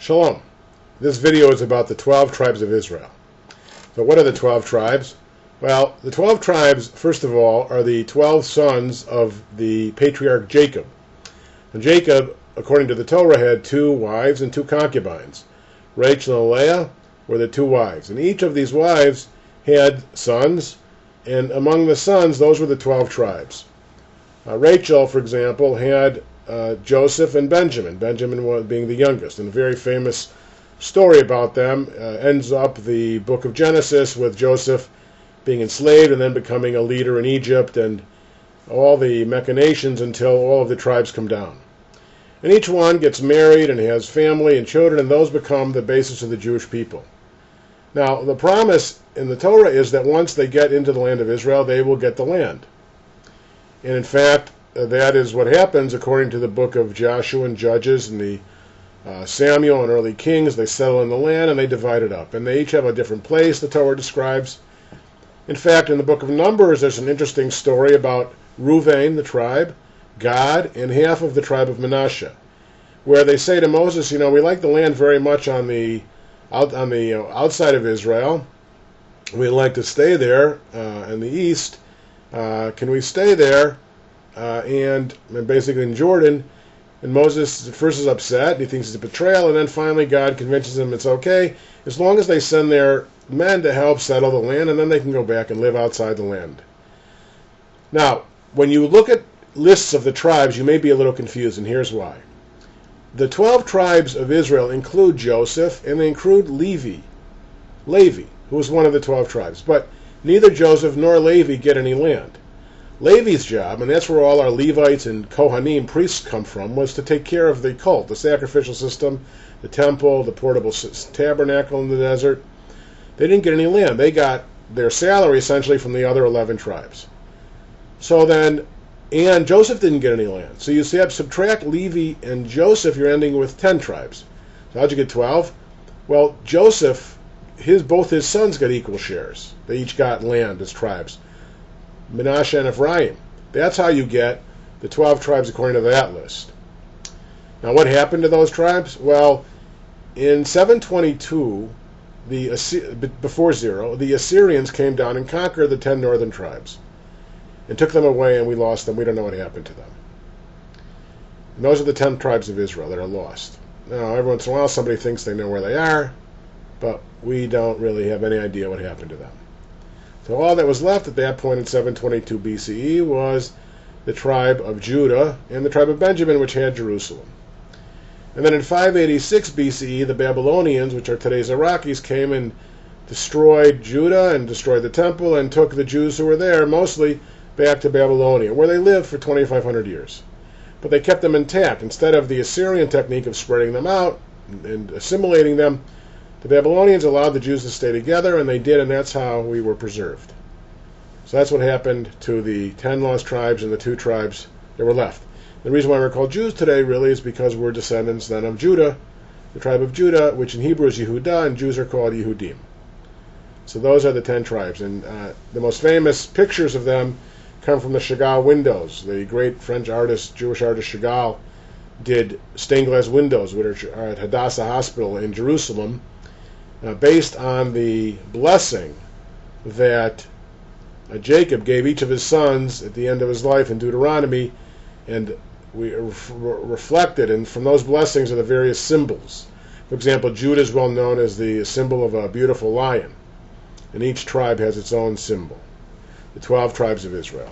Shalom. This video is about the 12 tribes of Israel. So what are the 12 tribes? Well, the 12 tribes, first of all, are the 12 sons of the patriarch Jacob. And Jacob, according to the Torah, had 2 wives and 2 concubines. Rachel and Leah were the 2 wives. And each of these wives had sons, and among the sons, those were the 12 tribes. Rachel, for example, had Joseph and Benjamin, being the youngest. And a very famous story about them ends up the book of Genesis with Joseph being enslaved and then becoming a leader in Egypt and all the machinations until all of the tribes come down. And each one gets married and has family and children, and those become the basis of the Jewish people. Now, the promise in the Torah is that once they get into the land of Israel, they will get the land. And in fact, that is what happens according to the book of Joshua and Judges and the Samuel and early kings. They settle in the land and they divide it up. And they each have a different place, the Torah describes. In fact, in the book of Numbers, there's an interesting story about Reuven, the tribe, Gad, and half of the tribe of Manasseh, where they say to Moses, we like the land very much on the outside of Israel. We'd like to stay there in the east. Can we stay there? And basically in Jordan, and Moses at first is upset, he thinks it's a betrayal, and then finally God convinces him it's okay, as long as they send their men to help settle the land, and then they can go back and live outside the land. Now, when you look at lists of the tribes, you may be a little confused, and here's why. The 12 tribes of Israel include Joseph, and they include Levi, who was one of the 12 tribes, but neither Joseph nor Levi get any land. Levi's job, and that's where all our Levites and Kohanim, priests, come from, was to take care of the cult, the sacrificial system, the temple, the portable tabernacle in the desert. They didn't get any land. They got their salary essentially from the other 11 tribes. And Joseph didn't get any land. So you subtract Levi and Joseph, you're ending with 10 tribes. So how'd you get 12? Well, Joseph, both his sons got equal shares. They each got land as tribes. Manasseh and Ephraim. That's how you get the 12 tribes according to that list. Now, what happened to those tribes? Well, in 722, before zero, the Assyrians came down and conquered the 10 northern tribes and took them away, and we lost them. We don't know what happened to them. And those are the 10 tribes of Israel that are lost. Now, every once in a while, somebody thinks they know where they are, but we don't really have any idea what happened to them. So all that was left at that point in 722 BCE was the tribe of Judah and the tribe of Benjamin, which had Jerusalem. And then in 586 BCE, the Babylonians, which are today's Iraqis, came and destroyed Judah and destroyed the temple and took the Jews who were there mostly back to Babylonia, where they lived for 2,500 years. But they kept them intact. Instead of the Assyrian technique of spreading them out and assimilating them, the Babylonians allowed the Jews to stay together, and they did, and that's how we were preserved. So that's what happened to the 10 lost tribes and the 2 tribes that were left. The reason why we're called Jews today really is because we're descendants then of Judah, the tribe of Judah, which in Hebrew is Yehudah, and Jews are called Yehudim. So those are the 10 tribes, and the most famous pictures of them come from the Chagall windows. The great French artist, Jewish artist Chagall, did stained glass windows, which are at Hadassah Hospital in Jerusalem, based on the blessing that Jacob gave each of his sons at the end of his life in Deuteronomy, and we reflected, and from those blessings are the various symbols. For example, Judah is well known as the symbol of a beautiful lion, and each tribe has its own symbol. The 12 tribes of Israel.